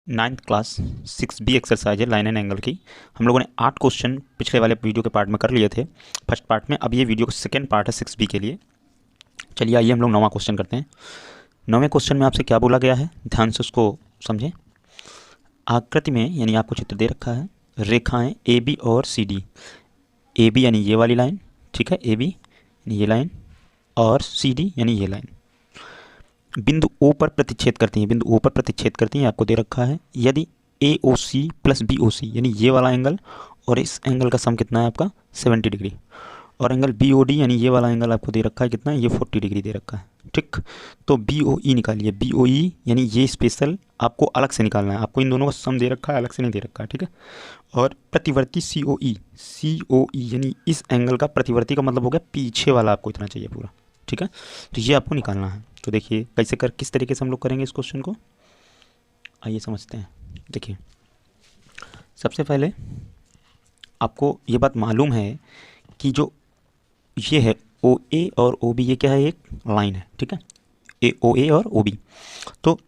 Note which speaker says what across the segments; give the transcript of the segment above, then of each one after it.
Speaker 1: Ninth class 6B exercise है line and angle की। हम लोगों ने 8 क्वेश्चन पिछले वाले वीडियो के पार्ट में कर लिए थे, फर्स्ट पार्ट में। अब ये वीडियो का सेकेंड पार्ट है 6B के लिए। चलिए आइए हम लोग 9वां क्वेश्चन करते हैं। 9वें क्वेश्चन में आपसे क्या बोला गया है, ध्यान से उसको समझें। आकृति में यानी आपको चित्र दे रखा है, रेखाएं ए बी और सी डी। ए बी यानी ये वाली लाइन, ठीक है, ए बी यानी ये लाइन, और सी डी यानी ये लाइन बिंदु ओ पर प्रतिच्छेद करती हैं। बिंदु ओ पर प्रतिच्छेद करती हैं, आपको दे रखा है। यदि ए ओ सी प्लस बी ओ सी यानी ये वाला एंगल और इस एंगल का सम कितना है आपका 70 डिग्री, और एंगल बी ओ डी यानी ये वाला एंगल आपको दे रखा है कितना है, ये 40 डिग्री दे रखा है, ठीक। तो बी ओ ई निकालिए। बी ओ ई यानी ये स्पेशल आपको अलग से निकालना है, आपको इन दोनों का सम दे रखा है, अलग से नहीं दे रखा है, ठीक है। और प्रतिवर्ती सी ओ ई, सी ओ ई यानी इस एंगल का प्रतिवर्ती का मतलब हो गया पीछे वाला, आपको इतना चाहिए पूरा, ठीक है। तो ये आपको निकालना है। तो देखिए कैसे कर, किस तरीके से हम लोग करेंगे इस क्वेश्चन को, आइए समझते हैं। देखिए सबसे पहले आपको ये बात मालूम है कि जो ये है ओ ए और ओ बी, ये क्या है, एक लाइन है, ठीक है, ए ओ ए और ओ बी। तो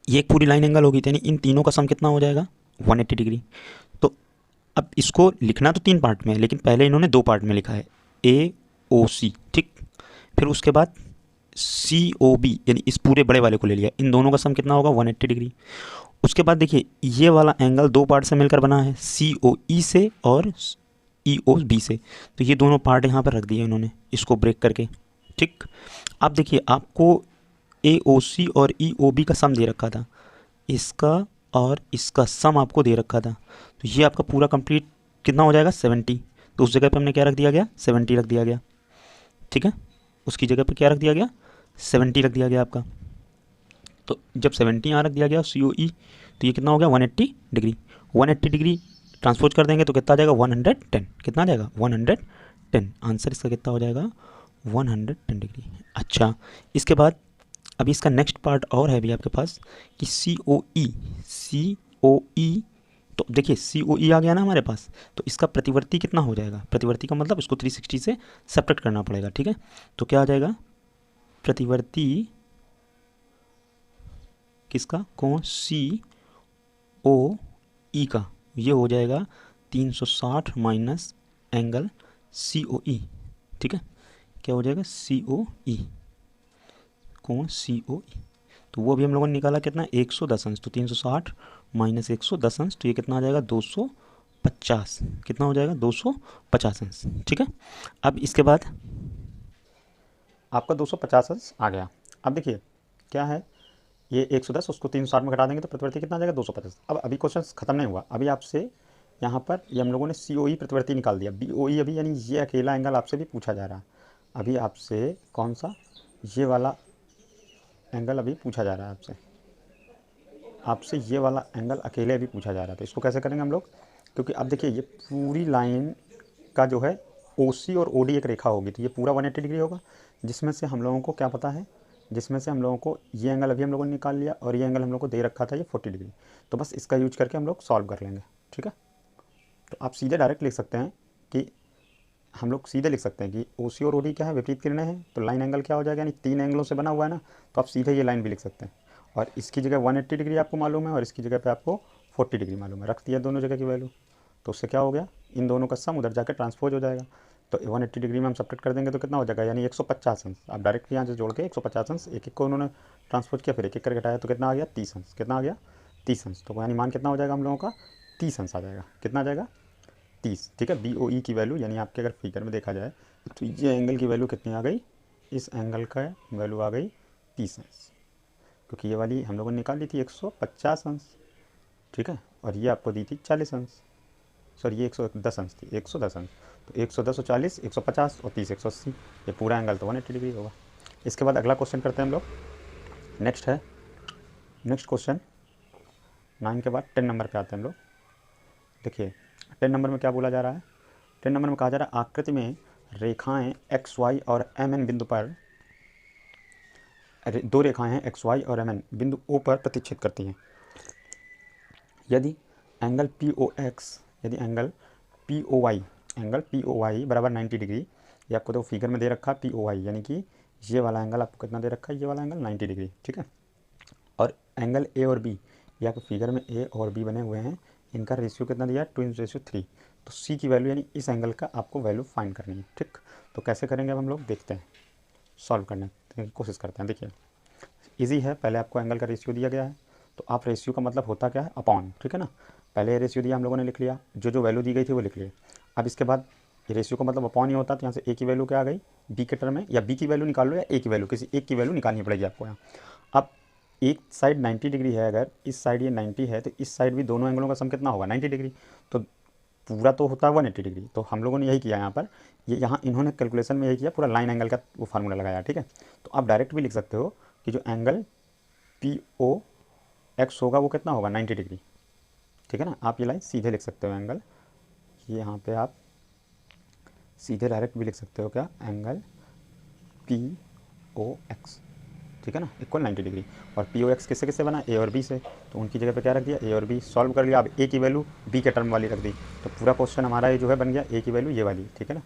Speaker 1: ये एक पूरी लाइन एंगल होगी, यानी इन तीनों का सम कितना हो जाएगा 180 डिग्री। तो अब इसको लिखना तो 3 पार्ट में है, लेकिन पहले इन्होंने 2 पार्ट में लिखा है, ए ओ सी, ठीक। फिर उसके बाद सी ओ बी यानी इस पूरे बड़े वाले को ले लिया, इन दोनों का सम कितना होगा 180 डिग्री। उसके बाद देखिए ये वाला एंगल 2 पार्ट से मिलकर बना है, सी ओ ई से और ई ओ बी से। तो ये दोनों पार्ट यहाँ पर रख दिए इन्होंने, इसको ब्रेक करके, ठीक। अब देखिए आपको ए ओ सी और ई ओ बी का सम दे रखा था, इसका और इसका सम आपको दे रखा था। तो ये आपका पूरा कंप्लीट कितना हो जाएगा 70। तो उस जगह पे हमने क्या रख दिया गया 70 रख दिया गया, ठीक है। उसकी जगह पे क्या रख दिया गया 70 रख दिया गया आपका। तो जब 70 यहाँ रख दिया गया सी ओ ई, तो ये कितना हो गया 180 डिग्री। 180 डिग्री ट्रांसपोज कर देंगे तो कितना आ जाएगा 110, कितना आ जाएगा 110। आंसर इसका कितना हो जाएगा 110 डिग्री। अच्छा, इसके बाद अभी इसका नेक्स्ट पार्ट और है अभी आपके पास कि सी ओ ई, सी ओ ई। तो देखिए सी ओ ई आ गया ना हमारे पास, तो इसका प्रतिवर्ती कितना हो जाएगा, प्रतिवर्ती का मतलब इसको 360 से सब्ट्रैक्ट करना पड़ेगा, ठीक है। तो क्या आ जाएगा प्रतिवर्ती किसका, कोण सी ओ ई का, ये हो जाएगा 360 माइनस एंगल सी ओ ई, ठीक है। क्या हो जाएगा सी ओ ई, कोण सी ओ ई। तो वो भी हम लोगों ने निकाला कितना 110 अंश। तो 360 माइनस 110 अंश, तो ये कितना आ जाएगा 250, कितना हो जाएगा 250 अंश, ठीक है। अब इसके बाद आपका 250 अंश आ गया। अब देखिए क्या है, ये 110 उसको 360 में घटा देंगे तो प्रतिवर्ती कितना आ जाएगा 250। अब अभी क्वेश्चन खत्म नहीं हुआ, अभी आपसे यहाँ पर ये हम लोगों ने सी ओ ई प्रतिवर्ती निकाल दिया, बी ओ ई अभी यानी ये अकेला एंगल आपसे भी पूछा जा रहा है। अभी आपसे कौन सा, ये वाला एंगल अभी पूछा जा रहा है आपसे, आपसे ये वाला एंगल अकेले अभी पूछा जा रहा है। तो इसको कैसे करेंगे हम लोग, क्योंकि अब देखिए ये पूरी लाइन का जो है ओ सी और ओ डी एक रेखा होगी, तो ये पूरा 180 डिग्री होगा, जिसमें से हम लोगों को क्या पता है, जिसमें से हम लोगों को ये एंगल अभी हम लोगों ने निकाल लिया, और ये एंगल हम लोग को दे रखा था ये 40 डिग्री। तो बस इसका यूज करके हम लोग सॉल्व कर लेंगे, ठीक है। तो आप सीधे डायरेक्ट लिख सकते हैं कि हम लोग सीधे लिख सकते हैं कि ओ सी और ओ डी क्या है, विपरीत किरणें हैं। तो लाइन एंगल क्या हो जाएगा, यानी 3 एंगलों से बना हुआ है ना, तो आप सीधे ये लाइन भी लिख सकते हैं। और इसकी जगह 180 डिग्री आपको मालूम है, और इसकी जगह पे आपको 40 डिग्री मालूम है, रख दिया दोनों जगह की वैल्यू। तो उससे क्या हो गया, इन दोनों का सम उधर जाकर ट्रांसपोज हो जाएगा। तो 180 डिग्री में हम सब्ट्रैक्ट कर देंगे तो कितना हो जाएगा, यानी 150 अंश। आप डायरेक्ट यहाँ से जोड़ के 150 अंश, एक एक को उन्होंने ट्रांसपोज किया, फिर एक एक करके घटाया, तो कितना आ गया 30 अंश, कितना आ गया 30 अंश। तो यानी मान कितना हो जाएगा हम लोगों का 30 अंश आ जाएगा, कितना आ जाएगा 30, ठीक है। बी ओ ई की वैल्यू यानी आपके अगर फिगर में देखा जाए तो ये एंगल की वैल्यू कितनी आ गई, इस एंगल का वैल्यू आ गई 30 अंश, क्योंकि ये वाली हम लोगों ने निकाल ली थी 150 अंश, ठीक है। और ये आपको दी थी 40 अंश, सॉरी ये 110 अंश थी, 110 अंश। तो 110 और 40 150 और 30 180, ये पूरा एंगल तो 180 डिग्री होगा। इसके बाद अगला क्वेश्चन करते हैं हम लोग। नेक्स्ट है, नेक्स्ट क्वेश्चन 9 के बाद 10 नंबर पे आते हैं हम लोग। देखिए 10 नंबर में क्या बोला जा रहा है, 10 नंबर में कहा जा रहा है आकृति में रेखाएं एक्स वाई और एम एन बिंदु पर, 2 रेखाएं हैं एक्स वाई और एम एन बिंदु ओ पर प्रतिच्छेद करती हैं। यदि एंगल पी ओ एक्स, यदि angle P O Y, angle P O Y बराबर 90 डिग्री, ये आपको तो फिगर में दे रखा है पी ओ वाई, यानी कि ये वाला एंगल आपको कितना दे रखा है, ये वाला एंगल 90 डिग्री, ठीक है। और एंगल ए और बी, या कि फिगर में ए और बी बने हुए हैं, इनका रेशियो कितना दिया है 2:3। तो सी की वैल्यू यानी इस एंगल का आपको वैल्यू फाइंड करनी है। ठीक, तो कैसे करेंगे अब हम लोग देखते हैं, सॉल्व करने की कोशिश करते हैं। देखिए इजी है, पहले आपको एंगल का रेशियो दिया गया है, तो आप रेशियो का मतलब होता क्या है अपॉन, ठीक है ना। पहले रेशियो दिया हम लोगों ने लिख लिया, जो वैल्यू दी गई थी वो लिख लिया। अब इसके बाद रेशियो का मतलब अपॉन ही होता है, तो यहाँ से ए की वैल्यू क्या आ गई बी के टर्म में, या बी की वैल्यू निकाल लो या ए की वैल्यू, किसी एक की वैल्यू निकालनी पड़ेगी आपको यहाँ। अब एक साइड 90 डिग्री है, अगर इस साइड ये 90 है तो इस साइड भी दोनों एंगलों का सम कितना होगा 90 डिग्री, तो पूरा तो होता है 180 डिग्री। तो हम लोगों ने यही किया यहाँ पर, ये यहाँ इन्होंने कैलकुलेशन में यही किया, पूरा लाइन एंगल का वो फार्मूला लगाया। ठीक है, तो आप डायरेक्ट भी लिख सकते हो कि जो एंगल पी ओ एक्स होगा वो कितना होगा 90 डिग्री। ठीक है ना, आप ये लाइन सीधे लिख सकते हो एंगल, ये यहाँ पे आप सीधे डायरेक्ट भी लिख सकते हो क्या, एंगल पी ओ एक्स, ठीक है ना, इक्वल 90 डिग्री। और पी ओ एक्स किससे किससे बना, ए और बी से, तो उनकी जगह पे क्या रख दिया ए और बी, सॉल्व कर लिया। अब ए की वैल्यू बी के टर्म वाली रख दी, तो पूरा क्वेश्चन हमारा ये जो है बन गया ए की वैल्यू ये वाली, ठीक है ना,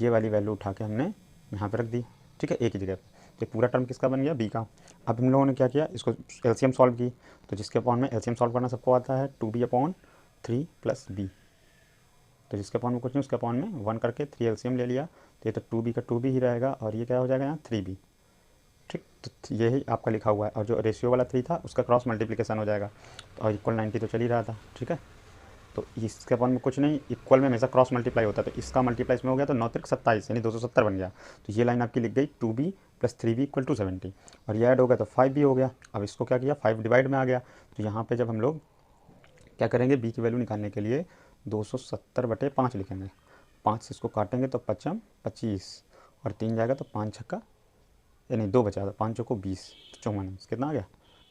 Speaker 1: ये वाली वैल्यू उठा के हमने यहाँ पे रख दी। ठीक है, ए की जगह पे, तो पूरा टर्म किसका बन गया बी का। अब हम लोगों ने क्या किया, इसको एलसीएम सॉल्व की, तो जिसके अपॉन में एलसीएम सॉल्व करना सबको आता है 2b/3 + b, तो जिसके अपॉन में कुछ नहीं उसके अपॉन में 1 करके 3 एलसीएम ले लिया, तो ये तो 2b का 2b ही रहेगा, और ये क्या हो जाएगा यहाँ 3b। ठीक, तो यही आपका लिखा हुआ है, और जो रेशियो वाला 3 था उसका क्रॉस मल्टीप्लिकेशन हो जाएगा, तो और इक्वल 90 तो चल ही रहा था। ठीक है, तो इसके अपॉन में कुछ नहीं, इक्वल में हमेशा क्रॉस मल्टीप्लाई होता है, तो इसका मल्टीप्लाई इसमें हो गया, तो 9 × 27 यानी 270 बन गया। तो ये लाइन आपकी लिख गई 2b + 3b = 70, और ये ऐड हो गया तो 5b हो गया। अब इसको क्या किया 5 डिवाइड में आ गया, तो यहाँ पे जब हम लोग क्या करेंगे बी की वैल्यू निकालने के लिए 270/5 लिखेंगे, 5 से इसको काटेंगे तो 5 × 25, और 3 जाएगा तो 5 छक्का यानी 2 बचा, तो 5 चौको 20, 54 कितना आ गया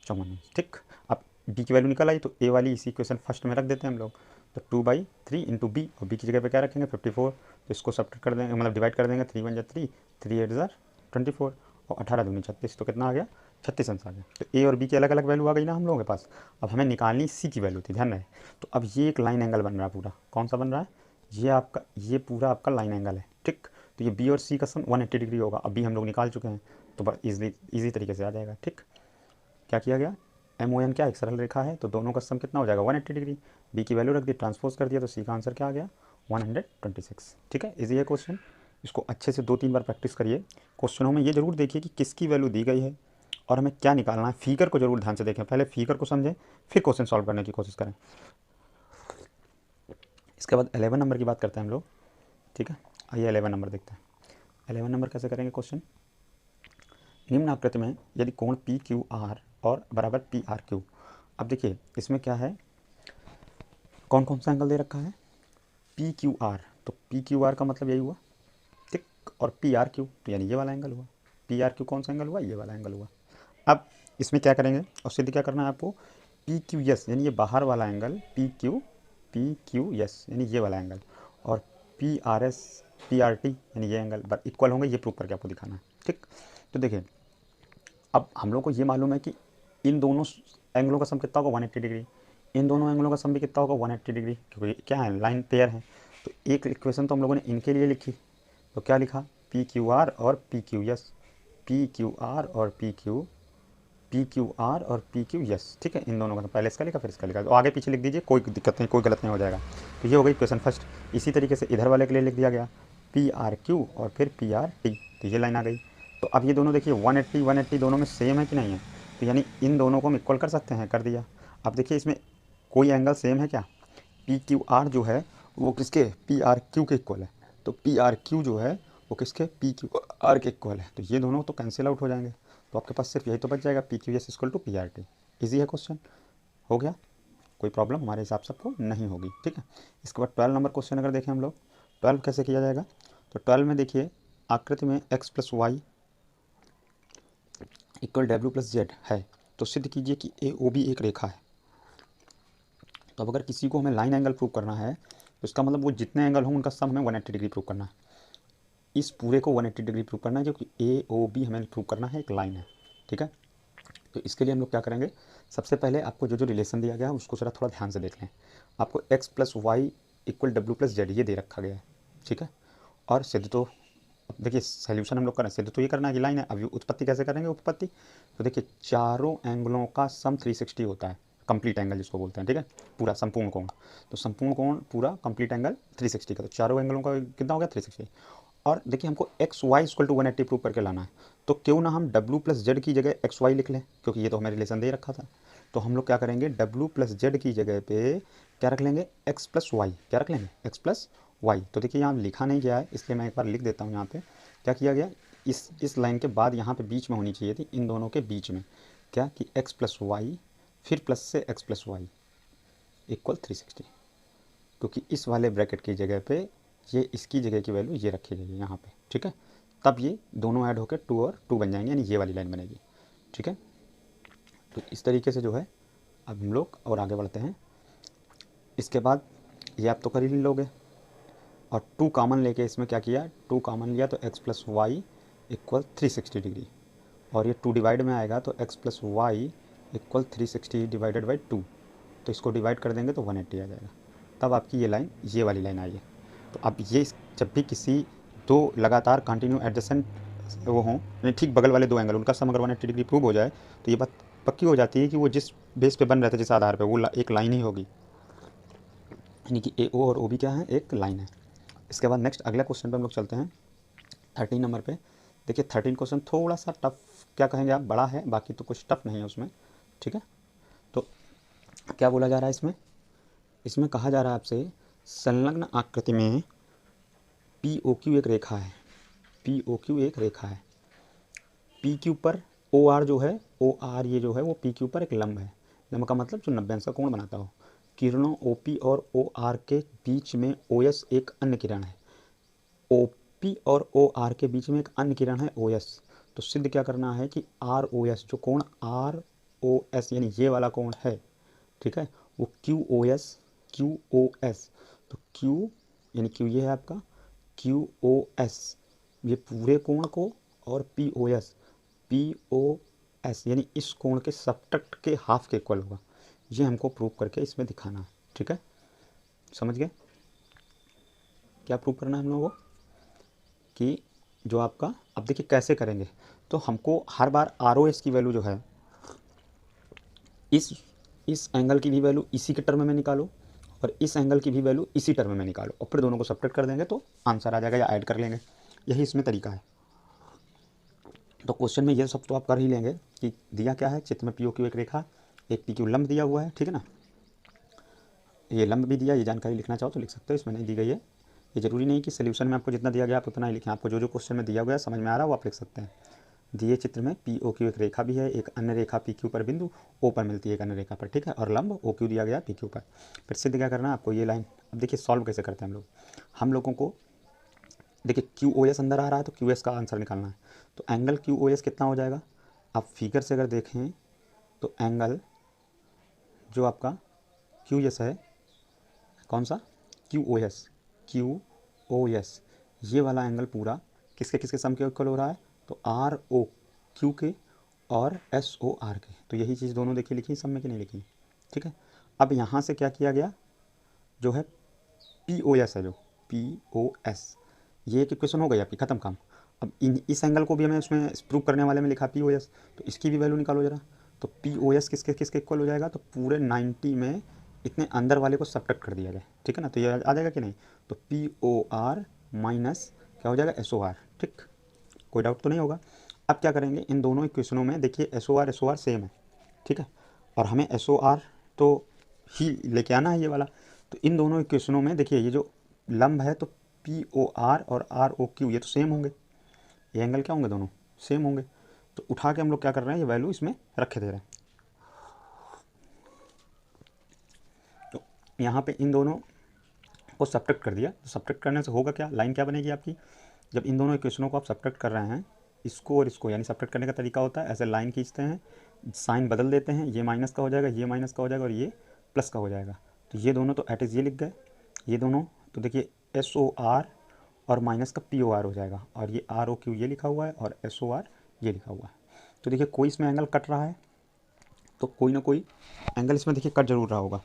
Speaker 1: 54। ठीक, अब बी की वैल्यू निकल आई, तो ए वाली इसी इक्वेशन फर्स्ट में रख देते हैं हम लोग, तो 2/3 × बी, और बी की जगह पे क्या रखेंगे 54, तो इसको सब्ट्रैक्ट कर देंगे, मतलब डिवाइड कर देंगे, 3 × 1 = 3, 3 × 8 = 24, और 18 दूनी 36, तो कितना आ गया 36 आंसर आ गया। तो ए और बी की अलग अलग वैल्यू आ गई ना हम लोगों के पास। अब हमें निकालनी सी की वैल्यू थी, ध्यान रहे। तो अब ये एक लाइन एंगल बन रहा है पूरा, कौन सा बन रहा है, ये आपका ये पूरा आपका लाइन एंगल है। ठीक, तो ये बी और सी का सम 180 डिग्री होगा, अब भी हम लोग निकाल चुके हैं, तो बस ईजी तरीके से आ जाएगा। ठीक, क्या किया गया, एम ओ एन क्या एक सरल रेखा है, तो दोनों का सम कितना हो जाएगा 180 डिग्री, बी की वैल्यू रख दी, ट्रांसपोज कर दिया, तो सी का आंसर क्या आ गया 126। ठीक है, इजी है क्वेश्चन, इसको अच्छे से 2-3 बार प्रैक्टिस करिए। क्वेश्चनों में ये जरूर देखिए कि किसकी वैल्यू दी गई है और हमें क्या निकालना है, फिगर को जरूर ध्यान से देखें, पहले फिगर को समझें फिर क्वेश्चन सॉल्व करने की कोशिश करें। इसके बाद 11 नंबर की बात करते हैं हम लोग। ठीक है, आइए 11 नंबर देखते हैं। 11 नंबर कैसे करेंगे क्वेश्चन, निम्न आकृति में यदि कोण पी क्यू आर और बराबर पी आर क्यू। अब देखिए इसमें क्या है, कौन कौन सा एंगल दे रखा है पी क्यू आर, तो पी क्यू आर का मतलब यही हुआ। ठीक, और पी आर क्यू तो यानी ये वाला एंगल हुआ, पी आर क्यू कौन सा एंगल हुआ, ये वाला एंगल हुआ। अब इसमें क्या करेंगे और सिद्ध क्या करना है आपको, पी क्यू एस यानी ये बाहर वाला एंगल पी क्यू एस यानी ये वाला एंगल, और P R S P R T यानी ये एंगल इक्वल होंगे, ये प्रूव करके आपको दिखाना है। ठीक, तो देखिए अब हम लोग को ये मालूम है कि इन दोनों एंगलों का सम कितना होगा 180 डिग्री, इन दोनों एंगलों का सम भी कितना होगा 180 डिग्री, क्योंकि क्या है लाइन पेयर है। तो एक इक्वेशन तो हम लोगों ने इनके लिए लिखी, तो क्या लिखा पी क्यू आर और P Q S, P Q R और पी क्यू आर और पी क्यू एस। ठीक है, इन दोनों का पहले इसका लिखा फिर इसका लिखा, तो आगे पीछे लिख दीजिए, कोई दिक्कत नहीं, कोई गलत नहीं हो जाएगा। तो ये हो गई इक्वेशन फर्स्ट। इसी तरीके से इधर वाले के लिए लिख दिया गया पी आर क्यू और फिर पी आर टी, तो ये लाइन आ गई। तो अब ये दोनों देखिए 180 दोनों में सेम है कि नहीं है, तो यानी इन दोनों को हम इक्वल कर सकते हैं, कर दिया। अब देखिए इसमें कोई एंगल सेम है क्या, पी क्यू आर जो है वो किसके पी आर क्यू के इक्वल है, तो पी आर क्यू जो है वो किसके पी क्यू आर के इक्वल है, तो ये दोनों तो कैंसिल आउट हो जाएंगे, तो आपके पास सिर्फ यही तो बच जाएगा P Q S equal to P R T. Easy है क्वेश्चन, हो गया, कोई प्रॉब्लम हमारे हिसाब से आपको नहीं होगी। ठीक है, इसके बाद 12 नंबर क्वेश्चन अगर देखें हम लोग, 12 कैसे किया जाएगा, तो 12 में देखिए आकृति में x + y = w + z है, तो सिद्ध कीजिए कि ए ओ बी एक रेखा है। तो अब अगर किसी को हमें लाइन एंगल प्रूव करना है, तो इसका मतलब वो जितने एंगल हों उनका सम हमें 180 डिग्री प्रूव करना है, इस पूरे को 180 डिग्री प्रूव करना है, जो कि ए ओ बी हमें प्रूव करना है, एक लाइन है। ठीक है, तो इसके लिए हम लोग क्या करेंगे, सबसे पहले आपको जो जो रिलेशन दिया गया है उसको जरा थोड़ा ध्यान से देख लें। आपको x + y = w + z ये दे रखा गया है। ठीक है, और सिद्ध तो देखिए सॉल्यूशन हम लोग करें, सिद्ध तो ये करना है कि लाइन है। अब उत्पत्ति कैसे करेंगे उत्पत्ति, तो देखिए चारों एंगलों का सम 360 होता है, कंप्लीट एंगल जिसको बोलते हैं, ठीक है, पूरा संपूर्ण कोण। तो संपूर्ण कोण पूरा कंप्लीट एंगल 360 का, तो चारों एंगलों का कितना हो गया 360। और देखिए हमको X Y equal to 180 prove करके लाना है, तो क्यों ना हम डब्ल्यू प्लस जेड की जगह एक्स वाई लिख लें, क्योंकि ये तो हमें रिलेशन दे रखा था। तो हम लोग क्या करेंगे, डब्ल्यू प्लस जेड की जगह पे क्या रख लेंगे, एक्स प्लस वाई, क्या रख लेंगे, एक्स प्लस वाई। तो देखिए यहाँ लिखा नहीं गया है, इसलिए मैं एक बार लिख देता हूँ। यहाँ पे क्या किया गया, इस लाइन के बाद यहाँ पे बीच में होनी चाहिए थी, इन दोनों के बीच में क्या कि एक्स प्लस वाई फिर प्लस से एक्स प्लस वाई इक्वल 360, क्योंकि इस वाले ब्रैकेट की जगह पे ये इसकी जगह की वैल्यू ये रखी जाएगी यहाँ पे, ठीक है। तब ये दोनों ऐड होकर 2 और 2 बन जाएंगे, यानी ये वाली लाइन बनेगी, ठीक है। तो इस तरीके से जो है अब हम लोग और आगे बढ़ते हैं। इसके बाद ये आप तो कर ही लोगे, और 2 कॉमन लेके इसमें क्या किया, 2 कॉमन लिया तो x plus y equal 360 degree, और ये 2 डिवाइड में आएगा तो x plus y equal 360 divided by 2, तो इसको डिवाइड कर देंगे तो 180 आ जाएगा। तब आपकी ये लाइन, ये वाली लाइन आई है। तो अब ये जब भी किसी दो लगातार कंटिन्यू एडजेसेंट वो हों, यानी ठीक बगल वाले दो एंगल, उनका सम अगर 180 डिग्री प्रूव हो जाए तो ये बात पक्की हो जाती है कि वो जिस बेस पे बन रहे थे, जिस आधार पे, वो एक लाइन ही होगी, यानी कि ए ओ और ओ बी क्या है, एक लाइन है। इसके बाद नेक्स्ट अगले क्वेश्चन पे हम लोग चलते हैं 13 नंबर पे। देखिए 13 क्वेश्चन थोड़ा सा टफ क्या कहेंगे आप, बड़ा है, बाकी तो कुछ टफ नहीं है उसमें, ठीक है। तो क्या बोला जा रहा है इसमें, इसमें कहा जा रहा है आपसे संलग्न आकृति में पी ओ क्यू एक रेखा है, पी ओ क्यू एक रेखा है, पी क्यू पर ओ आर जो है, ओ आर ये जो है वो पी क्यू पर एक लंब है, लंब का मतलब जो 90 अंश का कोण बनाता हो। किरणों ओ पी और ओ आर के बीच में ओ एस एक अन्य किरण है, ओ पी और ओ आर के बीच में एक अन्य किरण है ओ एस। तो सिद्ध क्या करना है कि आर ओ एस, जो कोण आर ओ एस यानी ये वाला कोण है, ठीक है, वो Q O S, Q O S, तो क्यू यानी क्यू ये है आपका, क्यू ओ एस ये पूरे कोण को, और P O S, P O S यानी इस कोण के सब्ट्रैक्ट के हाफ के इक्वल होगा। ये हमको प्रूव करके इसमें दिखाना है, ठीक है, समझ गए क्या प्रूव करना है हम लोगों को, कि जो आपका, अब देखिए कैसे करेंगे, तो हमको हर बार आर ओ एस की वैल्यू जो है इस एंगल की भी वैल्यू इसी के टर्म में निकालो, और इस एंगल की भी वैल्यू इसी टर्म में निकालो, और फिर दोनों को सब्ट्रैक्ट कर देंगे तो आंसर आ जाएगा, या ऐड कर लेंगे, यही इसमें तरीका है। तो क्वेश्चन में ये सब तो आप कर ही लेंगे कि दिया क्या है, चित्र में पी ओ क्यू एक रेखा, एक पी क्यू लंब दिया हुआ है, ठीक है ना, ये लंब भी दिया, ये जानकारी लिखना चाहो तो लिख सकते हो, इसमें नहीं दी गई है। ये जरूरी नहीं कि सोल्यूशन में आपको जितना दिया गया आप उतना ही लिखें, आपको जो जो क्वेश्चन में दिया गया समझ में आ रहा है वो आप लिख सकते हैं। दिए चित्र में पी ओ क्यू एक रेखा भी है, एक अन्य रेखा पी क्यू पर बिंदु ओ पर मिलती है एक अन्य रेखा पर, ठीक है, और लंब ओ क्यू दिया गया पी क्यू पर। फिर सिद्ध क्या करना है आपको, ये लाइन, अब देखिए सॉल्व कैसे करते हैं हम लोगों को देखिए क्यू ओ एस अंदर आ रहा है तो क्यू एस का आंसर निकालना है। तो एंगल क्यू ओ एस कितना हो जाएगा, आप फिगर से अगर देखें तो एंगल जो आपका क्यू एस है, कौन सा, Q O S, Q O S, ये वाला एंगल पूरा किसके किसके सम के इक्वल हो रहा है, तो आर ओ क्यू के और एस ओ आर के। तो यही चीज़ दोनों देखिए लिखी सम में कि नहीं लिखी, ठीक है। अब यहाँ से क्या किया गया, जो है पी ओ एस है, जो पी ओ एस, ये एक इक्वेशन हो गई आपकी, ख़त्म काम। अब इस एंगल को भी हमें उसमें प्रूव करने वाले में लिखा पी ओ एस, तो इसकी भी वैल्यू निकालो जरा। तो पी ओ एस किसके किसके इक्वल हो जाएगा, तो पूरे 90 में इतने अंदर वाले को सब्ट्रैक्ट कर दिया जाए, ठीक है ना, तो ये आ जाएगा कि नहीं। तो पी ओ आर माइनस क्या हो जाएगा, एस ओ आर, ठीक, कोई डाउट तो नहीं होगा। अब क्या करेंगे, इन दोनों इक्वेशनों में देखिए एस ओ आर सेम है, ठीक है, और हमें एस ओ आर तो ही लेके आना है ये वाला। तो इन दोनों इक्वेशनों में देखिए ये जो लंब है, तो पी ओ आर और आर ओ क्यू ये तो सेम होंगे, ये एंगल क्या होंगे, दोनों सेम होंगे। तो उठा के हम लोग क्या कर रहे हैं, ये वैल्यू इसमें रखे दे रहे हैं। तो यहाँ पे इन दोनों को सब्ट्रैक्ट कर दिया, तो सब्ट्रैक्ट करने से होगा क्या, लाइन क्या बनेगी आपकी, जब इन दोनों इक्वेशनों को आप सब्ट्रैक्ट कर रहे हैं, इसको और इसको, यानी सब्ट्रैक्ट करने का तरीका होता है ऐसे लाइन खींचते हैं, साइन बदल देते हैं, ये माइनस का हो जाएगा, ये माइनस का हो जाएगा, और ये प्लस का हो जाएगा। तो ये दोनों तो एट इज़ ये लिख गए, ये दोनों, तो देखिए एस ओ आर और माइनस का पी ओ आर हो जाएगा, और ये आर ओ क्यू ये लिखा हुआ है, और एस ओ आर ये लिखा हुआ है। तो देखिए कोई इसमें एंगल कट रहा है, तो कोई ना कोई एंगल इसमें देखिए कट जरूर रहा होगा,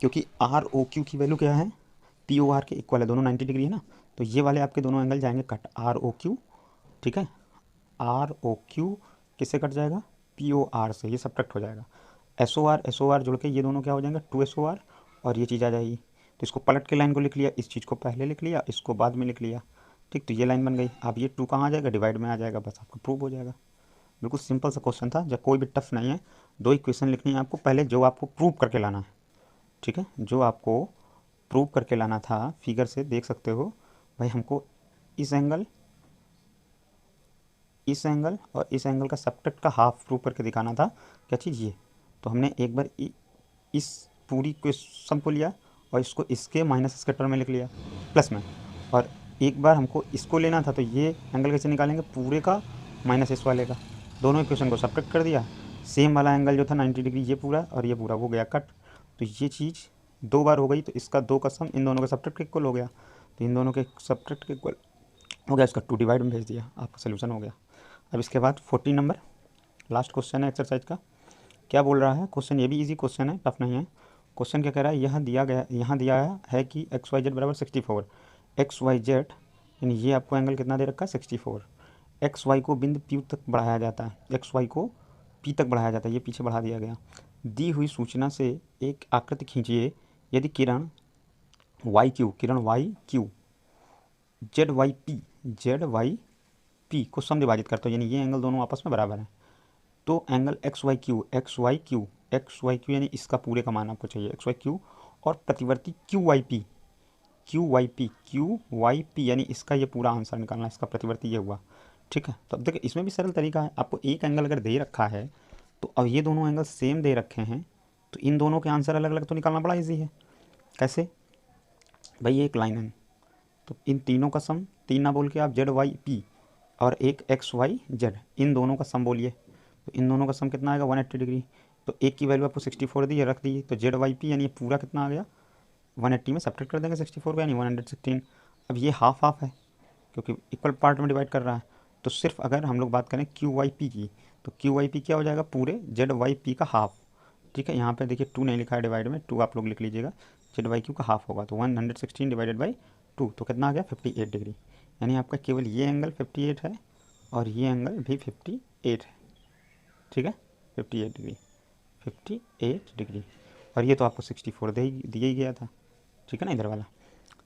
Speaker 1: क्योंकि आर ओ क्यू की वैल्यू क्या है, पी ओ आर के इक्वल है, दोनों 90 डिग्री है ना, तो ये वाले आपके दोनों एंगल जाएंगे कट, आर ओ क्यू, ठीक है, आर ओ क्यू किससे कट जाएगा, पी ओ आर से, ये सब्ट्रैक्ट हो जाएगा। SOR जुड़ के ये दोनों क्या हो जाएंगे 2SOR, और ये चीज़ आ जाएगी। तो इसको पलट के लाइन को लिख लिया, इस चीज़ को पहले लिख लिया, इसको बाद में लिख लिया, ठीक। तो ये लाइन बन गई। अब ये 2 कहाँ आ जाएगा, डिवाइड में आ जाएगा, बस आपका प्रूव हो जाएगा। बिल्कुल सिंपल सा क्वेश्चन था, जब कोई भी टफ नहीं है। 2 इक्वेशन लिखनी है आपको, पहले जो आपको प्रूव करके लाना है, ठीक है। जो आपको प्रूव करके लाना था, फिगर से देख सकते हो भाई, हमको इस एंगल और इस एंगल का सबट्रैक्ट का हाफ प्रूव करके दिखाना था। क्या चीज़ ये, तो हमने एक बार इस पूरी को सम को लिया और इसको इसके माइनस इसके टर्म में लिख लिया प्लस में, और एक बार हमको इसको लेना था, तो ये एंगल कैसे निकालेंगे, पूरे का माइनस इस वाले का, दोनों इक्वेशन को सबट्रैक्ट कर दिया। सेम वाला एंगल जो था 90 डिग्री, ये पूरा और ये पूरा, वो गया कट। तो ये चीज़ 2 बार हो गई, तो इसका 2 का सम इन दोनों का सबट्रैक्ट इक्वल हो गया, तो इन दोनों के सबट्रैक्ट इक्वल हो गया, इसका 2 डिवाइड में भेज दिया, आपका सोल्यूशन हो गया। अब इसके बाद 14 नंबर लास्ट क्वेश्चन है एक्सरसाइज का। क्या बोल रहा है क्वेश्चन, ये भी इजी क्वेश्चन है, टफ नहीं है। क्वेश्चन क्या कह रहा है, यहाँ दिया है कि XYZ बराबर 64। XYZ यानी ये आपको एंगल कितना दे रखा है 64। XY को बिंदु P तक बढ़ाया जाता है, XY को P तक बढ़ाया जाता है, ये पीछे बढ़ा दिया गया। दी हुई सूचना से एक आकृति खींचिए, यदि किरण YQ ZYP को सम विभाजित करते हो, यानी ये एंगल दोनों आपस में बराबर हैं, तो एंगल XYQ यानी इसका पूरे का मान आपको चाहिए XYQ, और प्रतिवर्ती QYP यानी इसका ये पूरा आंसर निकालना, इसका प्रतिवर्ती ये हुआ, ठीक है। तो अब देखिए इसमें भी सरल तरीका है, आपको एक एंगल अगर दे रखा है, तो अब ये दोनों एंगल सेम दे रखे हैं, तो इन दोनों के आंसर अलग अलग तो निकालना बड़ा ईजी है। कैसे भाई, ये एक लाइन है, तो इन तीनों का सम, 3 ना बोल के आप ZYP और एक XYZ, इन दोनों का सम बोलिए, तो इन दोनों का सम कितना आएगा 180 डिग्री। तो एक की वैल्यू आपको 64 दी है, रख दी, तो ZYP यानी ये पूरा कितना आ गया 180 में सब्ट्रैक्ट कर देंगे 64 का, यानी 116। अब ये हाफ हाफ है क्योंकि इक्वल पार्ट में डिवाइड कर रहा है, तो सिर्फ अगर हम लोग बात करें QYP की, तो QYP क्या हो जाएगा, पूरे ZYP का हाफ, ठीक है। यहाँ पे देखिए 2 नहीं लिखा है डिवाइड में, 2 आप लोग लिख लीजिएगा, ZYQ का हाफ होगा, तो 116 डिवाइडेड बाई 2, तो कितना आ गया 58 डिग्री। यानी आपका केवल ये एंगल 58 है और ये एंगल भी 58 है, ठीक है, 58 डिग्री। और ये तो आपको 64 दिया ही गया था, ठीक है ना, इधर वाला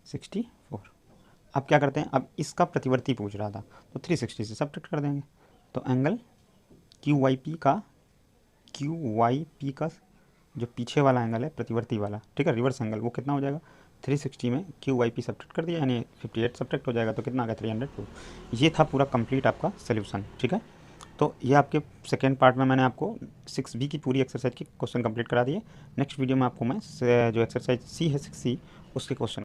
Speaker 1: 64। अब क्या करते हैं, अब इसका प्रतिवर्ती पूछ रहा था, तो 360 से सब्ट्रैक्ट कर देंगे, तो एंगल QYP का जो पीछे वाला एंगल है प्रतिवर्ती वाला, ठीक है, रिवर्स एंगल, वो कितना हो जाएगा 360 में QYP सब्ट्रैक्ट कर दिया, यानी 58 सब्ट्रैक्ट हो जाएगा, तो कितना आ गया 302। ये था पूरा कंप्लीट आपका सोल्यूशन, ठीक है। तो ये आपके सेकेंड पार्ट में मैंने आपको 6B की पूरी एक्सरसाइज की क्वेश्चन कंप्लीट करा दिए। नेक्स्ट वीडियो में आपको मैं जो एक्सरसाइज C है 6C उसके क्वेश्चन